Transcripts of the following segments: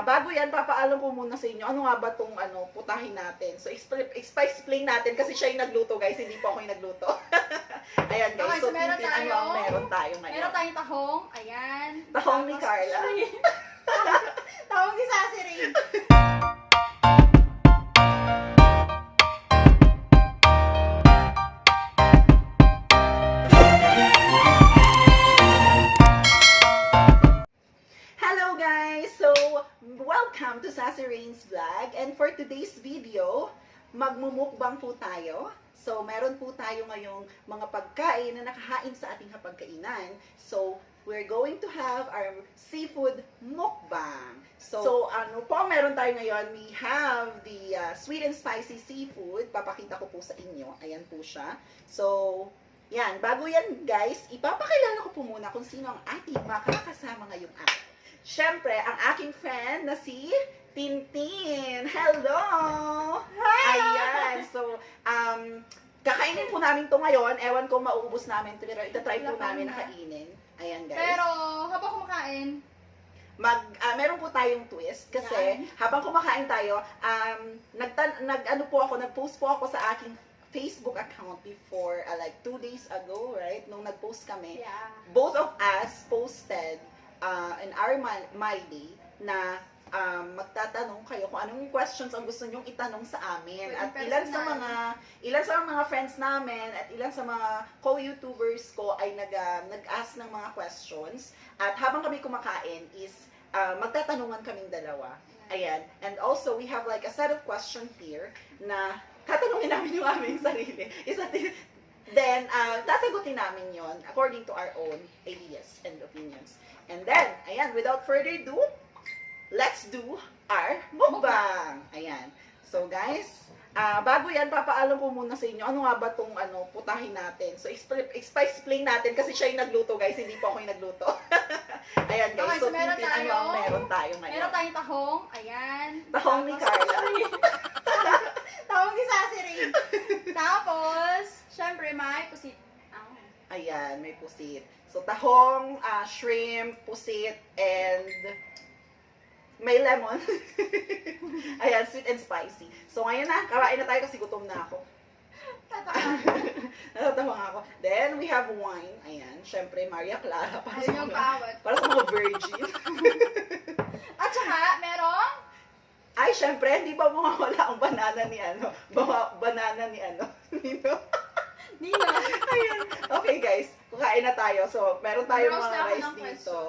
Bago yan, papaalam ko muna sa inyo, ano nga ba itong putahin natin. So, explain natin kasi siya yung nagluto, guys. Hindi po ako yung nagluto. Ayan, guys. Okay, so meron tayo ngayon? Meron tayong tahong. Ayan. Tahong ni Carla. Tahong ni Sassy Rhaine. Welcome to Sassy Rhaine's vlog, and for today's video, magmumukbang po tayo. So, meron po tayo ngayong mga pagkain na nakahain sa ating hapagkainan. So, we're going to have our seafood mukbang. So ano po meron tayo ngayon? We have the sweet and spicy seafood. Papakita ko po sa inyo. Ayan po siya. So, yan. Bago yan, guys, ipapakilala ko po muna kung sino ang ating makakasama ngayong araw. Siyempre, ang aking friend na si Tintin. Hello! Hi! Ayan. So, kakainin po namin to ngayon. Ewan ko mauubos namin. Pero itatry po namin na kainin. Ayan, guys. Pero, habang kumakain, meron po tayong twist. Kasi, habang kumakain tayo, nag-post po ako sa aking Facebook account before, like 2 days ago, right? Nung nag-post kami. yeah. Both of us posted in our My Day na magtatanong kayo kung anong questions ang gusto nyong itanong sa amin. At ilan sa mga friends namin at ilan sa mga co-YouTubers ko ay nag-ask ng mga questions. At habang kami kumakain is magtatanungan kaming dalawa. Ayan. And also, we have like a set of questions here na tatanungin namin yung aming sarili. Then, sasagutin namin yon according to our own ideas and opinions. And then, ayan, without further ado, let's do our mukbang. Ayan. So, guys, bago yan, papaalam ko muna sa inyo, ano nga ba itong putahin natin. So, explain natin kasi siya yung nagluto, guys. Hindi po ako yung nagluto. Ayan, guys. Okay, so meron tayo ngayon? Meron tayong tahong. Ayan. Tahong ni Carla. Tahong ni Sassy Rhaine. Tapos, syempre, may pusit. Ayan, may pusit. So, tahong, shrimp, pusit, and may lemon. Ayan, sweet and spicy. So, ngayon na, kakain na tayo kasi gutom na ako. Natatawa ako. Then, we have wine. Ayan, syempre, Maria Clara. Para sa mga virgin. At saka, merong? Ay, syempre, hindi ba mawawala ang banana ni Nino? Nino. Ayan. Okay, guys. Kukain na tayo. So, meron tayong mga rice dito.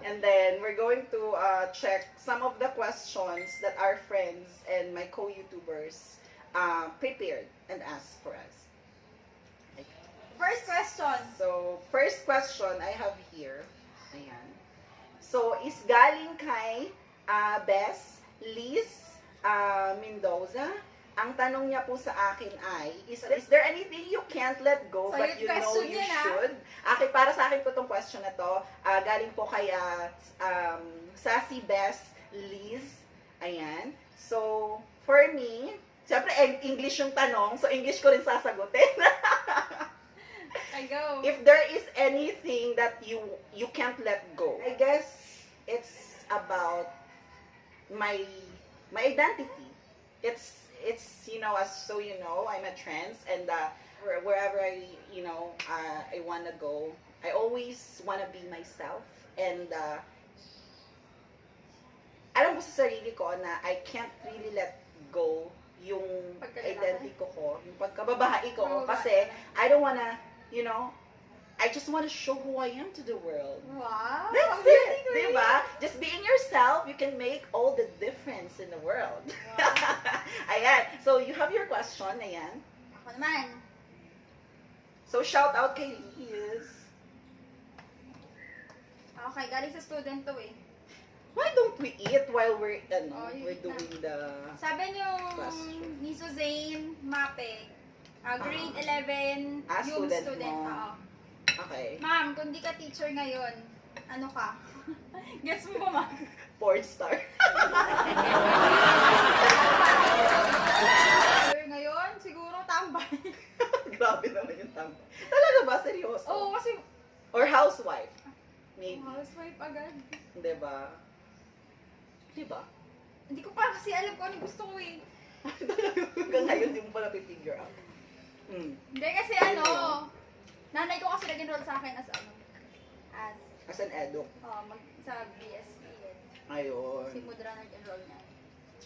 And then, we're going to check some of the questions that our friends and my co-YouTubers prepared and asked for us. Okay. First question. So, first question I have here. Ayan. So, is galing kay Bess Liz Mendoza. Ang tanong niya po sa akin ay, is there anything you can't let go, so but you know you should? Para sa akin po itong question na to. Galing po kay Sassy Bess Liz. Ayan. So, for me, siyempre English yung tanong, so English ko rin sasagutin. I go. If there is anything that you can't let go, I guess it's about my identity. It's I'm a trans, and wherever I want to go, I always want to be myself, and alam ko sa sarili ko na I can't really let go yung identity ko, yung pagkababae ko, kasi I don't wanna, I just want to show who I am to the world. Wow! That's it! Diba? Just being yourself, you can make all the difference in the world. Wow. Ayan. So, you have your question. Ayan. Ako naman. So, shout out kay Liz. Okay, galing sa student to eh. Why don't we eat while we're doing the Sabi niyo, question? ni Suzanne Mapeg, grade 11, yung student. Okay. Ma'am, kung di ka teacher ngayon, ano ka? Guess mo ba, ma'am? Porn star. Ngayon, siguro tambay. Grabe naman yung tambay. Talaga ba? Seryoso? Oo, kasi... Or housewife? Maybe. Housewife agad. Diba? Diba? Hindi ko pa kasi alam kung ano gusto ko eh. Hanggang ngayon, di mo pala pipigure out. Hindi kasi nanay ko kasi nag-enroll sa akin as As an eduk. sa BSE. Ayun. Si Mudra nag-enroll niya.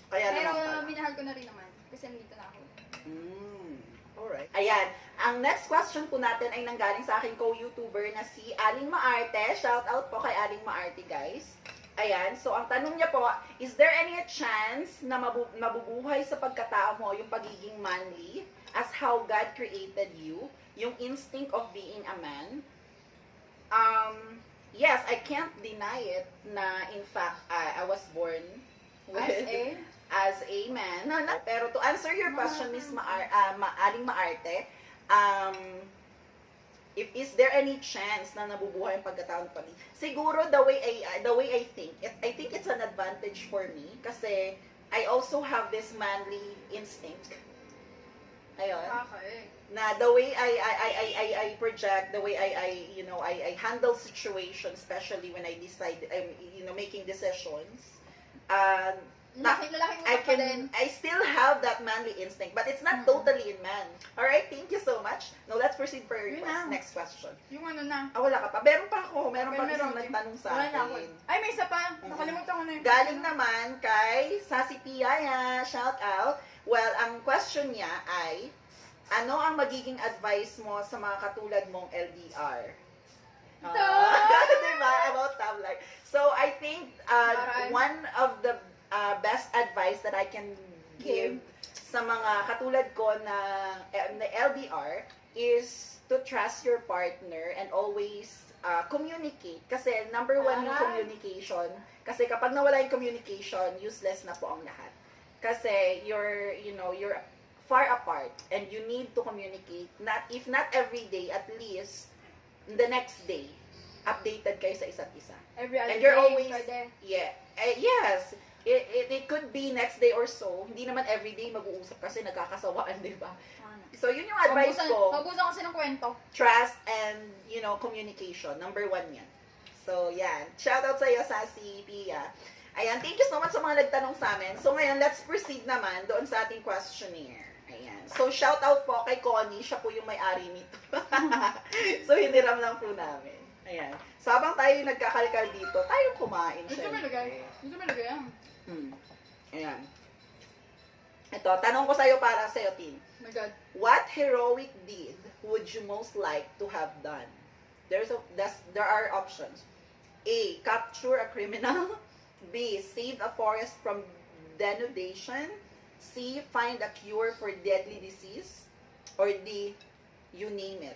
Kaya Pero naman pala. minahal ko na rin naman kasi nandito na ako. Alright. Ayan. Ang next question po natin ay nanggaling sa aking co-YouTuber na si Aling Maarte. Shout out po kay Aling Maarte, guys. Ayan. So, ang tanong niya po, is there any chance na mabubuhay sa pagkatao mo yung pagiging manly as how God created you? Yung instinct of being a man? Yes, I can't deny it na in fact, I was born as a man. No, pero to answer your question, Miss Aling Maarte, if is there any chance na nabubuhay ang pagkatao ng pamilya? Siguro the way I think it's an advantage for me kasi I also have this manly instinct. Ayun. Okay. Na the way I project, the way I handle situations, especially when I decide, making decisions. I still have that manly instinct, but it's not totally in man. Alright, thank you so much. Now, let's proceed for your next question. Yung ano na. Wala ka pa. Meron pa ako. Meron pa isang nagtanong sa akin. Ay, may isa pa. Nakalimutan ko na yun. Galing naman kay Sassy Rhaine. Shout out. Well, ang question niya ay, ano ang magiging advice mo sa mga katulad mong LDR? Diba? About love life. So, I think one of the best advice that I can give sa mga katulad ko na LDR is to trust your partner and always communicate. Kasi number one yung communication. Kasi kapag nawala yung communication, useless na po ang lahat. Kasi you're far apart and you need to communicate, if not every day, at least the next day updated kayo sa isa't isa. Every other and you're day, always yes, it could be next day or so. Hindi naman every day mag-uusap kasi nagkakasawaan, di ba? So yun yung advice ko. Pabusan kasi ng kwento. Trust and communication, number one yan. So yan, shout out sa iyo, Sassy Pia. Ayan, thank you so much sa mga nagtanong sa amin. So ngayon, let's proceed naman doon sa ating questionnaire. Ayan. So, shout out po kay Connie. Siya po yung may-ari nito. So, hiniram lang po namin. Ayan. So, habang tayo nagkakalkal dito, tayong kumain siya. Dito may lagay yan. Ayan. Ito, tanong ko sa'yo para sa'yo, Tin. Oh my God. What heroic deed would you most like to have done? There are options. A. Capture a criminal. B. Save a forest from denudation. C. Find a cure for deadly disease. Or D. You name it.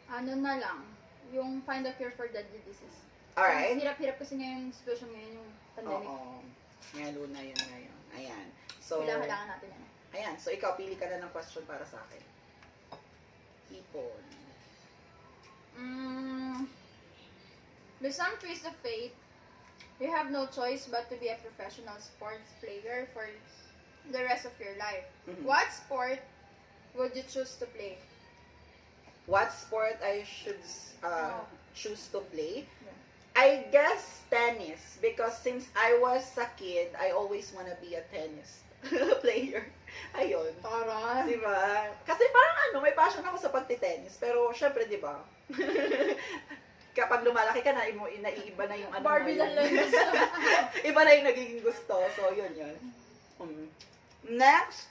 Ano na lang, yung find a cure for deadly disease. Alright. Hirap-hirap kasi ngayon yung situation ngayon, yung pandemic. Oo. Lalo na yun ngayon. Ayan. So, Kailangan natin yan. Ayan. So, ikaw, pili ka na ng question para sa akin. Hipon. With some twist of fate, you have no choice but to be a professional sports player for the rest of your life. What sport would you choose to play? What sport I should choose to play? Yeah. I guess tennis. Because since I was a kid, I always wanna be a tennis player. Ayun. Taray. Diba? Kasi parang may passion ako sa pagtitennis. Pero syempre, diba? Kapag lumalaki ka na, naiiba na yung Barbie lang lang. Iba na yung nagiging gusto. So, yun. Next.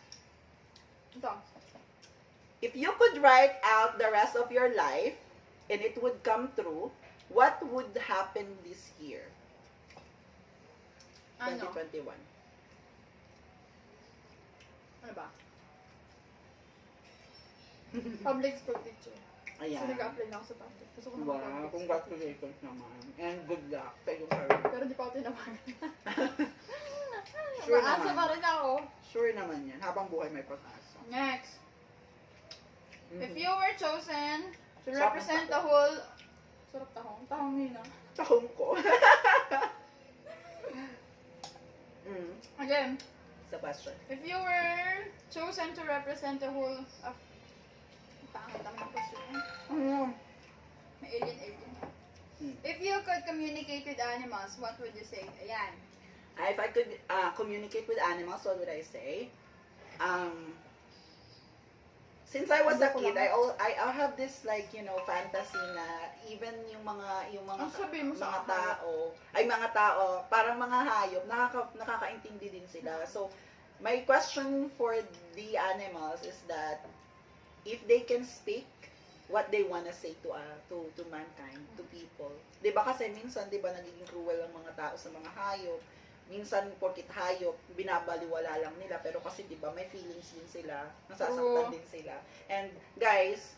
Ito. If you could write out the rest of your life and it would come true, what would happen this year? 2021. Ano ba? Public school teacher. Ayan. So, nag-apply na ako sa public. Gusto ko na Wow, mag-public school. congratulations naman. And good luck sa iyong career. Pero di pa ako tinawagan. Sure Maasa naman. pa rin ako. Sure naman yan. Habang buhay may pag-asa. Next. If you were chosen to Sarap represent ng the whole... Sarap tahong. Tahong nila. Tahong ko. Again. Sa question. If you were chosen to represent the whole of... Pangit ang mga question. May alien. If you could communicate with animals, what would you say? Ayan. If I could communicate with animals, what would I say? Since I was a kid, I have this like, you know, fantasy na even yung mga Ang sabi mo sa mga tao, parang mga hayop, nakakaintindi din sila. So, my question for the animals is that if they can speak what they wanna say to mankind, to people. 'Di ba kasi minsan 'di ba nagiging cruel ang mga tao sa mga hayop? Minsan porkit hayop, binabaliwala lang nila, pero kasi 'di ba may feelings din sila, nasasaktan din sila. And guys,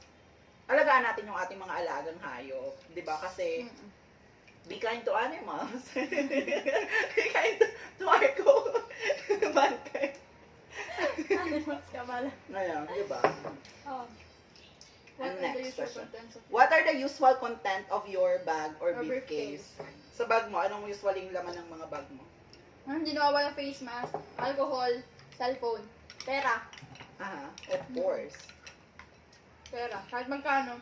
alagaan natin yung ating mga alagang hayop, 'di ba? Kasi be kind to animals. Be kind to our mankind. Animals ka pala. Ngayon, 'di ba? Oh. And next question. What are the usual content of your bag or briefcase? Sa bag mo, anong usually yung laman ng mga bag mo? Hindi nawawala face mask, alcohol, cellphone, pera. Of course. Pera. Kahit magkano.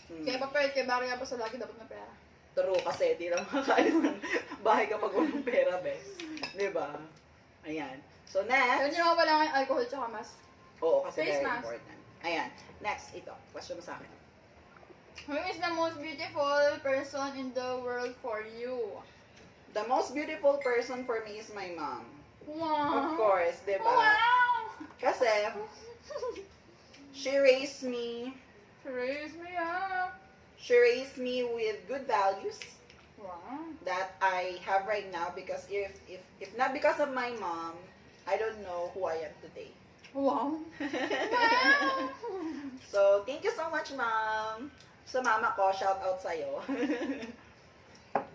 Kaya papalit kay Barya pa sa lagi dapat na pera. True, kasi di lang makakain ng bahay kapag walang pera, bes. Diba? Ayan. So, Kaya next. hindi nawawala nga yung alcohol tsaka mask. Oo, kasi Face very mask. important. Ayan. Next, ito. Question mo sa akin. Who is the most beautiful person in the world for you? The most beautiful person for me is my mom. Wow. Of course, diba? Wow. Kasi, she raised me Raise me up. She raised me with good values Wow. that I have right now, because if not because of my mom, I don't know who I am today. Wow. So, thank you so much, Mom. Sa mama ko, shout out sa'yo.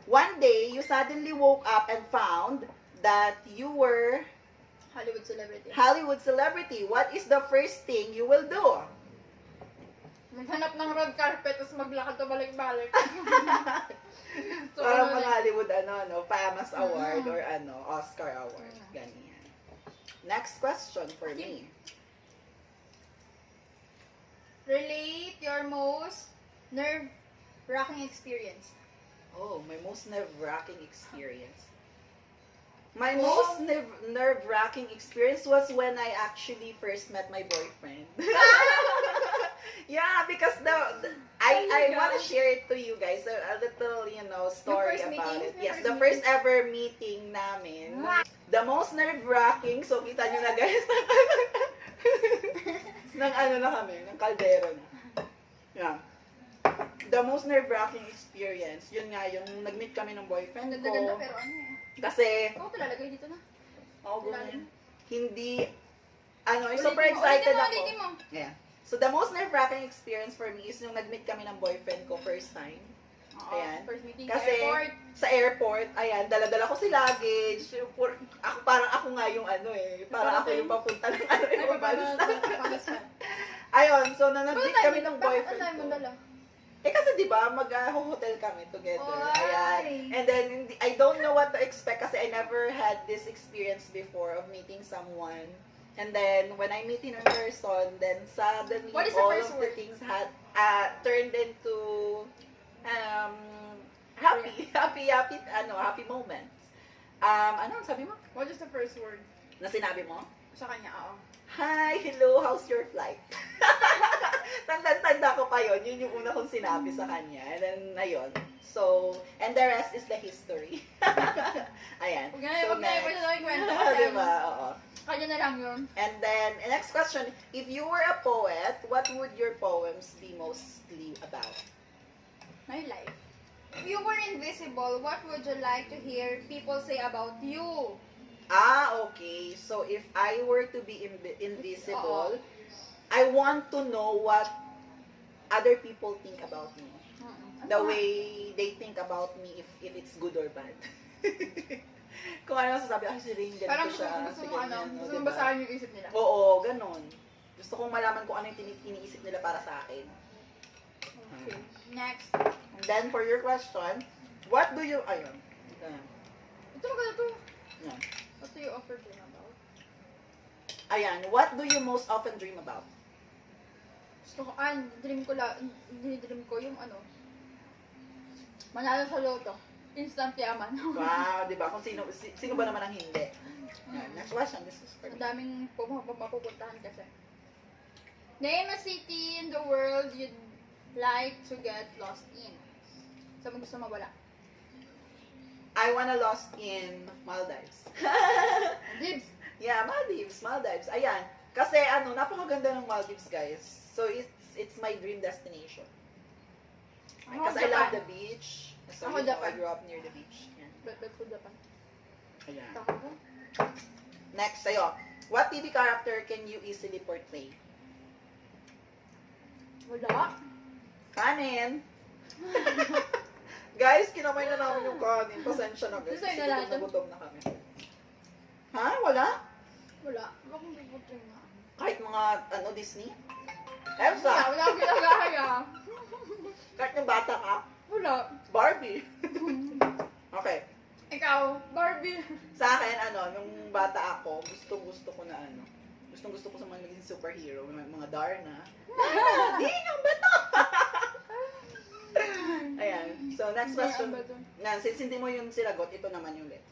One day, you suddenly woke up and found that you were Hollywood celebrity. Hollywood celebrity. What is the first thing you will do? Maghanap ng red carpet, tapos maglakad to balik-balik. So, Parang ano mga na- Hollywood, FAMAS Award or Oscar Award. Ganyan. Next question for me. Relate your most nerve-wracking experience. Oh, my most nerve-wracking experience. My most nerve-wracking experience was when I actually first met my boyfriend. Yeah, because I want to share it to you guys a little, story first about meeting? it. Yes, the first ever meeting namin. The most nerve-wracking, so kita nyo na guys, ng kami, ng kaldero na. Yeah. The most nerve-wracking experience, yun nga, yung nag-meet kami ng boyfriend Ang ganda ko. pero ano eh. Kasi, Ikaw talalagay dito na. ganun. Hindi, Ulitin super mo, excited ulitin ako. mo. Yeah. So, the most nerve-wracking experience for me is yung nag-meet kami ng boyfriend ko first time. Oo, Ayan. first meeting Kasi, sa airport. sa airport, ayan, dala-dala ko si luggage. Parang ako nga yung parang ako yung papunta ng yung balsa. Ayun, so nag-meet kami ng boyfriend Bakit ang ko. dala? Kasi di ba mag-hotel kami together. Oy! Ayan. And then, I don't know what to expect kasi I never had this experience before of meeting someone. And then, when I meet him in person, then suddenly, What is the all first of the word? things had turned into happy moments. Ano ang sabi mo? What is the first word? Na sinabi mo? Sa kanya, oo. Hi, hello, how's your flight? Tanda ko pa yun. Yun yung una kong sinabi sa kanya. And then, ayun. So, and the rest is the history. Ayan. Huwag na next. yung kwento. Diba? Oo. Kanya na lang yun. And then, next question. If you were a poet, what would your poems be mostly about? My life. If you were invisible, what would you like to hear people say about you? Okay. So, if I were to be invisible, I want to know what other people think about me. The way they think about me, if it's good or bad. Kung ano sasabi, si Rhaine, ganito Parang siya. gusto si mo ganyan, gusto diba? mo basahin yung isip nila. Oo, ganon. Gusto kong malaman kung ano yung iniisip nila para sa akin. Okay. Next. And then, for your question, what do you, ayun. Ito maganda to. Yan. What do you offer dream about? Ayan, what do you most often dream about? Gusto ko, dream ko yung manalo sa loto. Instant yaman. Wow, di ba? Kung sino ba naman ang hindi? Yan. Next question, this is for Ang me. daming mapupuntahan kasi. Name a city in the world you'd like to get lost in. Saan mo gusto mawala? I wanna lost in Maldives. Maldives. Yeah, Maldives. Ayan. Kasi napakaganda ng Maldives, guys. So it's my dream destination. Because I love the beach. So Ako, I Japan. grew up near the beach. Yan. Bet ko Japan. Ayan. Taka ko. Next, sa'yo. What TV character can you easily portray? Wala. Kanin. Guys, kinamay na namin yung kanin. Pasensya na, guys. Gusto yun na lahat. Nagutom na kami. Ha? Wala? Wala. Bakit hindi po tayo na? Kahit mga, Disney? Elsa? Wala akong ginagaya. Kahit yung bata ka? Wala. Barbie. Okay. Ikaw, Barbie. Sa akin, nung bata ako, gustong-gusto ko na gustong-gusto ko sa mga naging superhero, mga Darna. Di, yung bato! Ayan. So, next question. Since hindi mo yung sinagot, ito naman yung ulit.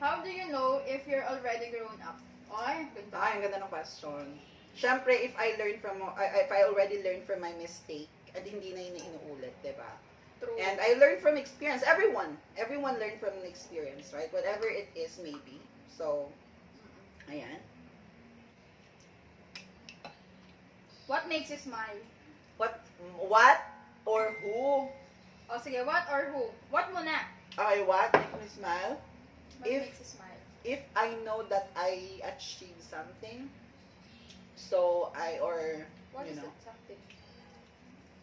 How do you know if you're already grown up? Ay, ganda. Ang ganda ng question. Siyempre, if I already learned from my mistake, at hindi na yun inuulit, diba? True. And I learned from experience. Everyone learned from an experience, right? Whatever it is, maybe. So, ayan. What makes you smile? What or who? O sige, what or who? What muna? Okay, what makes me smile? What If- makes you smile? If I know that I achieved something, so What you is know, it? Something.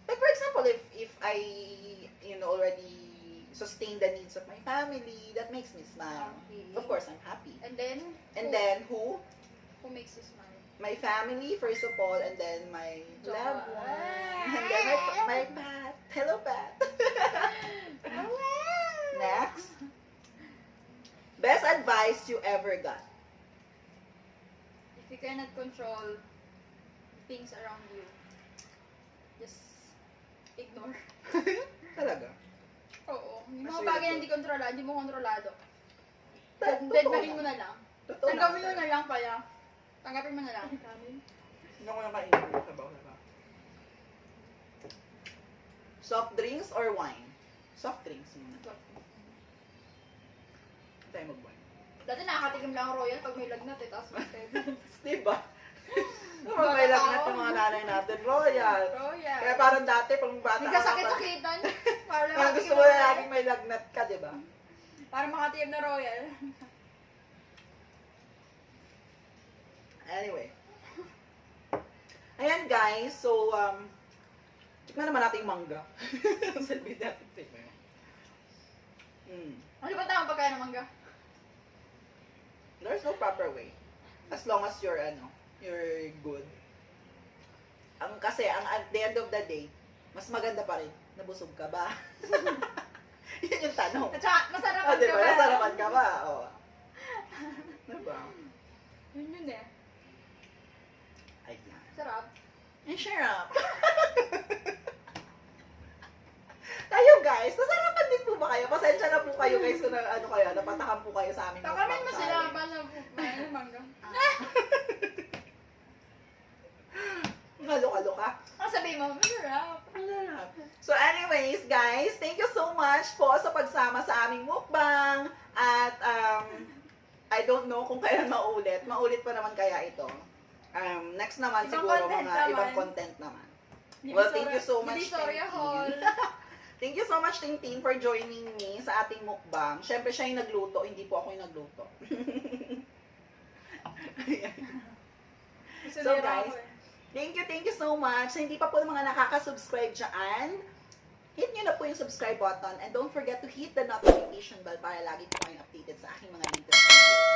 like for example, if I, already sustain the needs of my family, that makes me smile. Okay. Of course, I'm happy. And then? And who? then who? Who makes you smile? My family, first of all, and then my Jowa. loved one. And then my pet. Hello, pet. Next. Best advice you ever got. If you cannot control things around you, just ignore. Talaga. Oo. Yung Mas mga really bagay na good. hindi mo kontrolado. Totoo Deadbahin mo naman. na lang. Totoo Tanggapin mo naman na lang pala. Tanggapin mo na lang. Hindi ko nakainin. Sabaw na ba? Soft drinks or wine? Soft drinks muna. Tayo mag-wine. Dati nakakatikim lang ang royal pag may lagnat eh. Tapos may Diba? Kapag may lagnat yung mga nanay natin, royal. Royal. Kaya parang dati, pag bata Hindi ka ka sakit-sakitan. parang gusto mo na laging may lagnat ka, diba? Para makatikim na royal. Anyway. Ayan guys, so, tikman naman natin yung mangga. Sabi natin, tikman mo. Ano ba tamang pagkain ng mangga? There's no proper way. As long as you're good. Kasi, at the end of the day, mas maganda pa rin. Nabusog ka ba? Yun yung tanong. At saka, masarapan Diba? ka ba? Nasarapan ka ba? Oo. Diba? Yun eh. Ayan. Sarap. And sarap. Kayo guys, nasarapan din po ba kayo? Pasensya na po kayo guys kung napatakan po kayo sa aming Takamin mo mukbang sila challenge. ba na mangga? Loka-loka. Ang sabihin mo, masarap. So anyways, guys, thank you so much po sa pagsama sa aming mukbang. At I don't know kung kailan maulit. Maulit pa naman kaya ito. Next naman Ibang siguro content mga naman. ibang content naman. Well, thank you so much, Divisoria Tintin. Hall. Thank you so much, Tintin, for joining me sa ating mukbang. Siyempre, siya yung nagluto, hindi po ako yung nagluto. So, guys, thank you so much. Sa hindi pa po mga nakaka-subscribe dyan, hit nyo na po yung subscribe button and don't forget to hit the notification bell para lagi po kayong updated sa aking mga latest videos.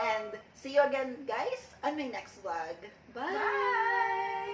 And see you again, guys, on my next vlog. Bye! Bye!